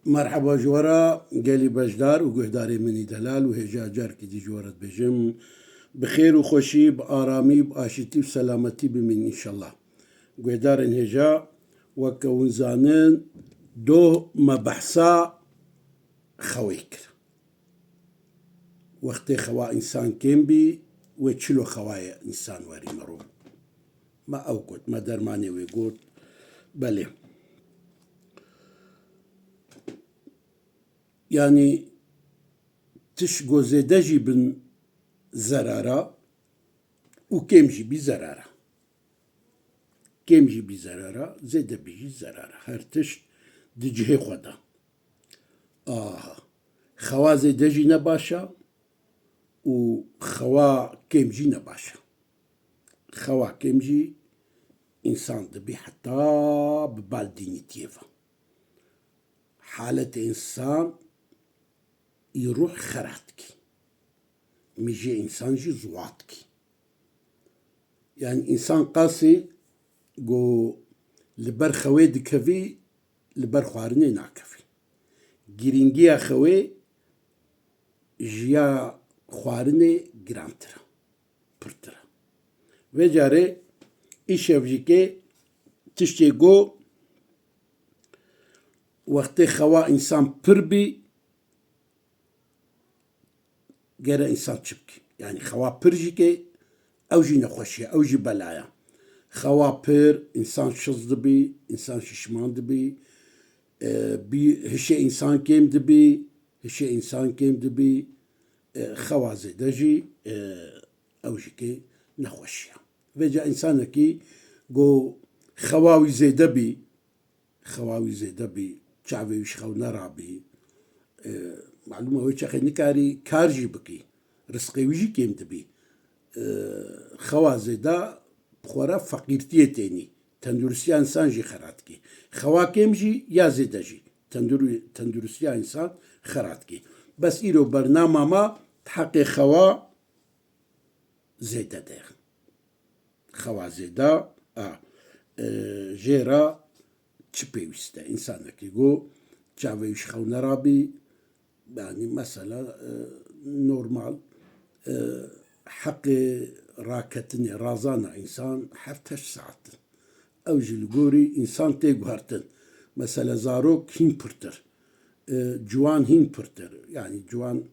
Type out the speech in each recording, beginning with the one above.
مرحبا جوارا قالي بجدار وقهداري مني دلال وهجا جاركي دي جوارت بجم بخير وخوشي بآرامي بآشتي وسلامتي بمن إن شاء الله قهدار هجا وكون زانن دو ما بحثا خويك وقت خوا إنسان كيم بي وچلو خوايا إنسان واري مرو ما أوكت ما درماني ويقول بله يعني تشقو زيدجي بن زرارة وكيمجي بزرارة كيمجي بزرارة زيد بيجي زرارة هرتش دجهي خدا خوا زيدجي نباشا وخوا كيمجي نباشا خوا كيمجي إنسان دبي حتى ببالديني تيفا حالة إنسان يروح خراتك ميجي إنسان جي زواتك يعني إنسان قاسي جو لبر خوي دكفي لبر خوارني ناكفي جيرينجيا خوي جيا خوارني جرامترا برترا وجاري إيشافجيكي تشتي جو وقت خوا إنسان بربي جرى إنسان تشبكي يعني خوا برجيكي أو جي نخوشي أو جي بلايا خوا بير إنسان شز دبي إنسان ششمان دبي بي هشي إنسان كيم دبي هشي إنسان كيم دبي خوا زيدجي أو جيكي نخوشي فيجا إنسانكي جو خواوي زيدبي خواوي زيدبي شعبي وشخو نرابي معلومة ويش أخي نكاري كارجي بكي رزقي ويجي كيم دبي خوا زيدا بخورا فقيرتيه تاني تندرسيا إنسان جي خراتكي خوا كيمجي يا زيدجي تندرسيا إنسان خراتكي بس إيرو برنامج ما تحقق خوا زيدا دير خوا زيدا جيرا تشبيوستا إنسانك يقول جاوي وشخو نرابي يعني مثلا نورمال حق راكتني رازانا إنسان حفتش ساعات أو جلقوري إنسان تيقهرتن مثلا زاروك هين برتر جوان هين برتر يعني جوان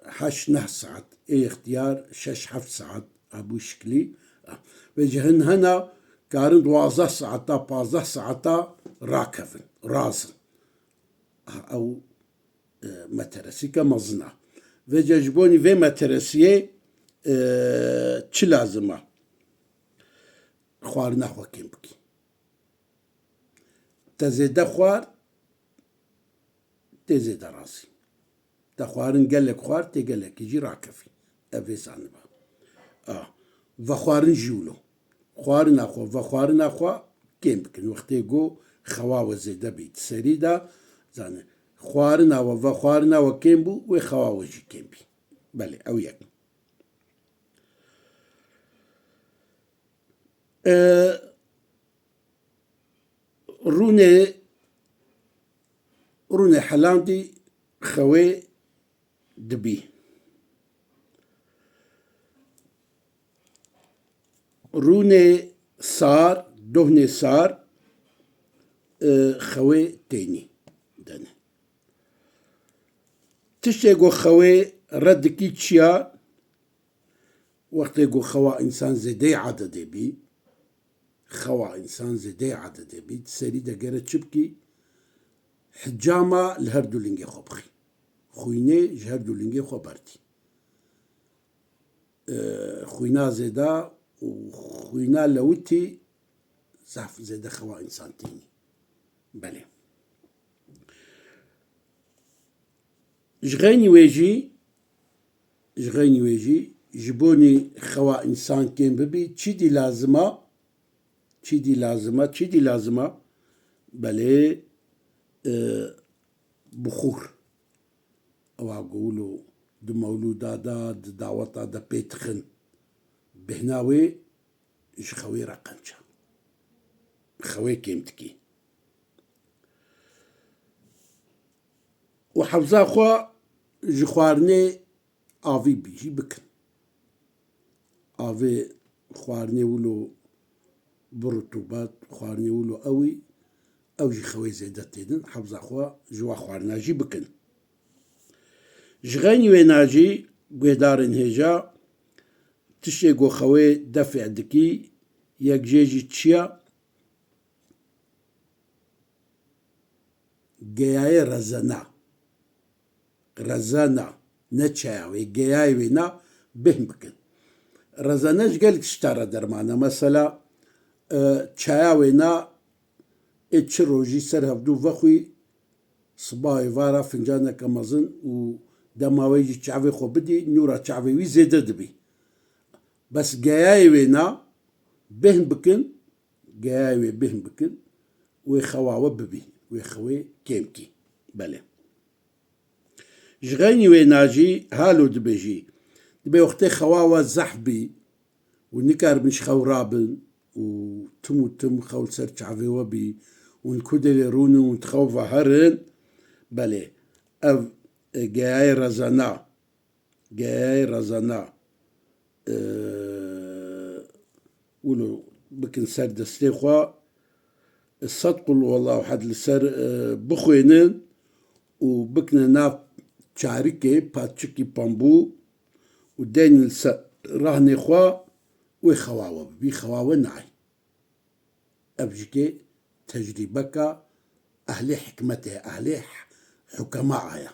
حش نه ساعات اي اختيار شش حفت ساعات أبو شكلي وجهن هنا كارن 12 ساعتا 15 ساعتا راكفن رازن أو مترسيكا مزنا وجه جبوني في مترسيه چی لازمه خوار نخوا کم بکی تزیده خوار تزیده رازی تخوارن گلک خوار تگلک جی راکفی افیسانه با و خوارن جولو خوار نخوا و خوار نخوا کم بکن وقتی گو خوا و زیده بید سری دا زانه خوار نخوا و خوار نخوا کم بو و خوا و جی کم بی بله او یک رونه حلاندي خوي دبي رونه صار دهني صار خوي تاني دنا تشتيقو خوي ردكي تشيا وقت يقول خوا إنسان زيدي عدد بي خوا إنسان زيدي عدد بي تسري دقيرة شبكي حجامة الهردو لنجي خبخي خويني جهردو لنجي خبرتي خوينا زيدا وخوينا لوتي زعف زيدا خوا إنسان تاني بله جغيني ويجي جبوني خوا إنسان كين ببي تشيدي لازمة بله بخور او اقولوا دو مولودا دا دعوتا دا بيتخن بهناوي اش خوي رقنشا خوي كيمتكي وحەوزا خوا ji xwarinê avî bî jî bikin. Avê xwarinê wilo bi rutûbat, xwarinê wilo ewî ew jî xewê zêde têdin, hewza xwe ji we xwarina jî bikin. Ji xeynî wêne jî guhdarên hêja tiştê ku xewê defê dikî, yek jê jî çi ye? Geyayê rezana. Rezana ne çaya wê, geyayê wêne bêhn bikin. Rezana ji gelek tişta re derman e. Mesela çaya wêne ê çi rojî ser hevdû vexwî, sibahê vara fincaneke mezin û dema wê jî çavê xwe bidî, nûra çavê wî zêde dibî. Bes geyayê wêne bêhn bikin, geyayê wê bêhn bikin, wê xewa we bibî, wê xewê kêm kî. Belê. Ji xeynî wêne jî halo dibêjî. Dibe wextê xewa we zehf bî û nikaribin ji xew rabin û tim û tim xew ser çavê we bî û ku dilê rûnin û xew veherin, belê ev geyayê rezana, geyayê rezana wilo bikin ser destê xwe, sed qul huwallahu ehad li ser bixwênin û bikinin nav çarikê, patçikî pambû û deynin li ser rehnê xwe, wê xewa we bibî, xewa we nayê. Ev jîkê tecrîbeka ehlê hikmetê ye, ehlê hukema ye.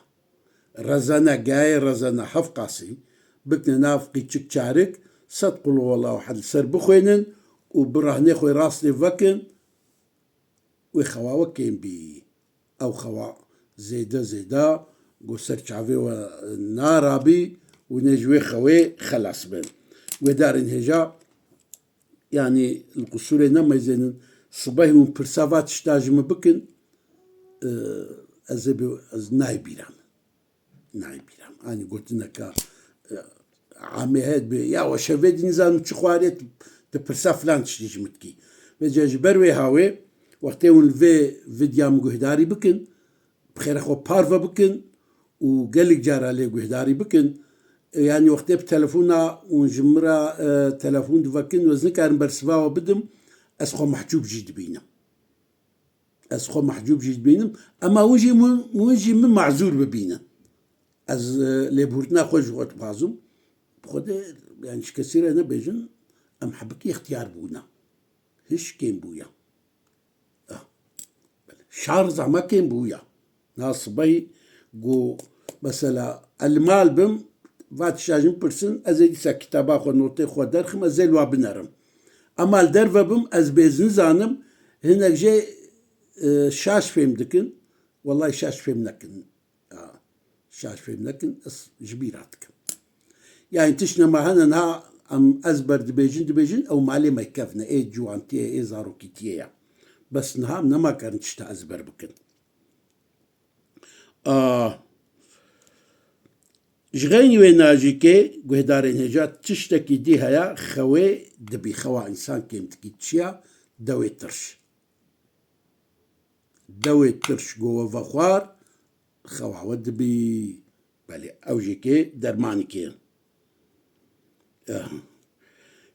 Rezana, geyayê rezana hev qasî, bikinin nav qîçik çarik, sed qul huwallahu ehad li ser bixwênin û bi rehnê xwe rastê vekin, wê xewa we kêm bî. Ew xewa zêde zêde got ser çavê we narabî û nê ji wê xewê xelas bin. Guhdarên hêja yanî li qusûrê nemezînin, sibehê û pirsa va tişta ji min bikin, ez nayê bîram. Nayê bîram. Anî gotineka amê heye bê ya we şevê dî nizanim çi xwarê, tu pirsa filan tiştî ji min dikî. Vê ji ber wê hawê wextê hûn li vê vidya min guhdarî bikin, bi xêra xwe parve bikin û gelek cara lê guhdarî bikin, yanî wextê bi telefona hûn ji min re telefon divekin û ez nikarim bersiva we bidim, ez xwe mehcûb jî dibînim. Ez xwe mehcûb jî dibînim, ema hûn jî min mazûr bibînin. Ez lêbûrtina xwe ji xwe dixwazim, bi Xwedê yanî ji kesî re nebêjin, em hebikî ixtiyar bûne. Hiş kêm bûye. Şar zehma kêm bûye. Na sibehî got mesela elmal bim, va tişta ji min pirsin, ez ê dîsa kitaba xwe, notê xwe derxim, ez ê li we binerim. Ema li derve bim, ez bêz nizanim, hinek jê şaş fêm dikin, wellahî şaş fêm nekin. Şaş fêm nekin, ez ji bîra dikim. Yani tiştine hene niha em ezber dibêjin, ew malê me kevne, ê ciwantiye, ê zarokîtiye ye. Bes niha em nemakarin tişta ezber bikin. Ji xeynî wêne jîkê guhdarên hêja tiştekî dî heye xewê dibî, xewa însan kêm dikî. Çi ye? Dewê tirş. Dewê tirş got we vexwar, xewa we dibî. Belê ew jîkê dermanekê ye.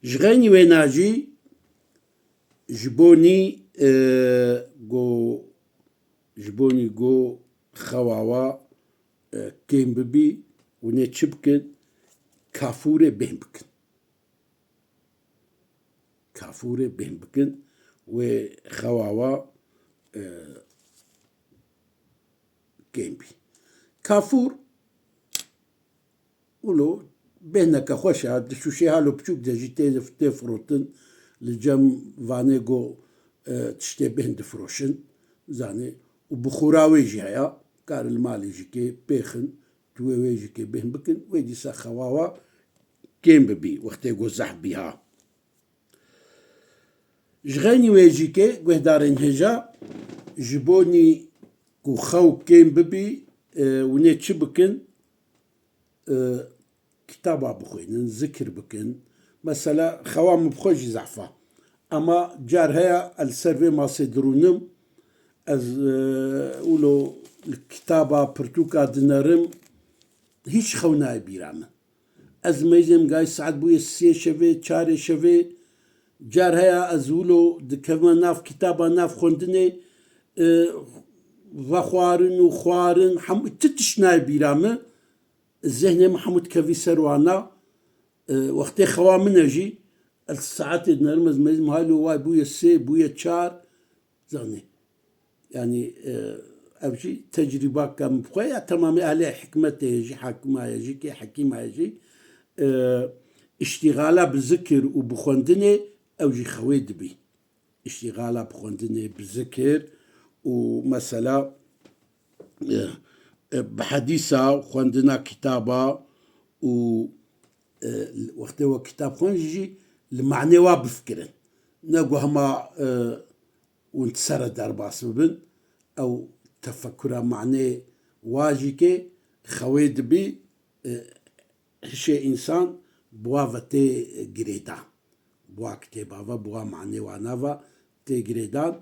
Ji xeynî wêne jî ji bonî got xewa we kêm bibî û nê çi bikin? Kafûrê bêhn bikin. Kafûrê bêhn bikin, wê xewa we kêm bî. Kafûr wilo bêhneke xweş e, di şûşê halo biçûk de jî tê firotin, li cem vanê got tiştê bêhn difiroşin, zanî û bixûra wê jî heye, karin li malê jîkê pêxin, tu wê jîkê bêhn bikin, wê dîsa xewa we kêm bibî wextê got zehf bî ha. Ji xeynî wê jîkê guhdarên hêja ji bonî ku xew kêm bibî û nê çi bikin? Kitaba bixwînin, zikir bikin. Mesela xewa min bixwe jî zehf e. Ema car heye li ser vê masê dirûnim, ez wilo li کتابا پرتوکا دنەرم هیچ خەو نایە بیرامە ئەز مەیزێم گای سعات بووە سێ شەوێ چارێ شەوێ جار هەیە ئەزولۆ دکەمە ناف کتابا ناف خوێندنێ ڤە خوارن و خوارن هەموو تش نایە بیرامە زێهنێمە هەموو کەڤی سەروانە وەختێ خەوا منەژی سعاتێ دنەرم ئەز مەیزم هالو وای بووە سێ بووە چار زانێ يعني أبشي تجربة كم بخويا تمام عليه حكمة يجي حكمة يجي كي حكيمة يجي اشتغالة بذكر وبخوندني أو جي خويد بي اشتغالة بخوندني بذكر ومثلا بحديثة خوندنا كتابة و وقت هو كتاب خوندجي المعنى وابفكرن نقو هما ونتسرى درباس ببن أو تفكر معنى واجيكي خويد بي هشي إنسان بوا تي جريدا بوا كتابا بوا معنى وانافا تي جريدان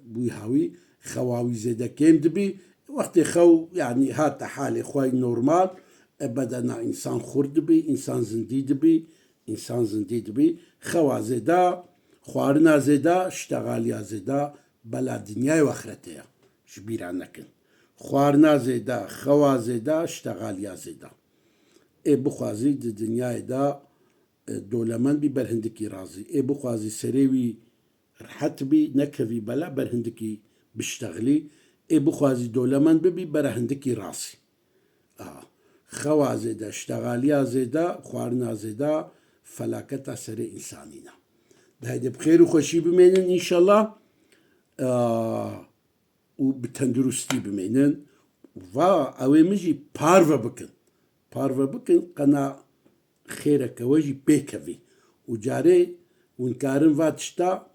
بوي هاوي خواوي زيدا كيم دبي وقت خو يعني هات حالي خواي نورمال بدنا إنسان خرد بي إنسان زنديد بي إنسان زنديد بي خوا زيدا خوارنا زيدا اشتغاليا زيدا بلا دنيا وآخرتها شبير عنكن خوارنا زيدا خوا زيدا اشتغاليا زيدا بخوازي دي دنيا دا دولمان بي برهندكي رازي بخوازي سريوي رحت بي نكفي بلا برهندكي بشتغلي بخوازي دولمان ببي برهندكي راسي خوا زيدا اشتغاليا زيدا خوارنا زيدا فلاكتا سري إنسانينا ده بخير وخوشي بمينن إن شاء الله وبتندرستي بمينن أوي مجي بارفا بكن قنا خيرك وجي بيكفي وجاري ونكارن فاتشتا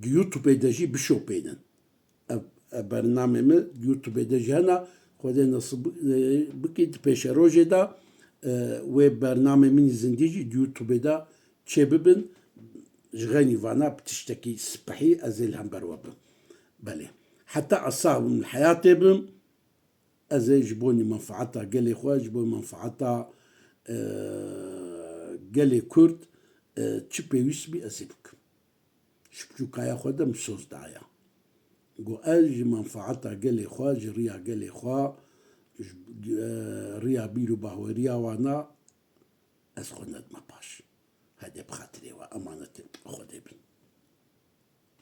يوتيوب دجي بشو بينن برنامج يوتيوب دجي هنا خودي نصب بكيت بيش روجي دا وبرنامج من زنديجي يوتيوب دا تشببن جغاني فانا بتشتكي سبحي أزيل هم بروابن بله حتى أصاب من الحياة بم أزي جبوني منفعتها قالي خواه جبوني منفعتها قالي كرد تشبي ويسبي أزيبك شبجو كايا خواه مسوز دايا قو أج منفعتها قالي خواه جريا قالي خواه ريا بيرو باهو ريا وانا أزخوند ما باش هذا بخاطري وأمانة خدي بن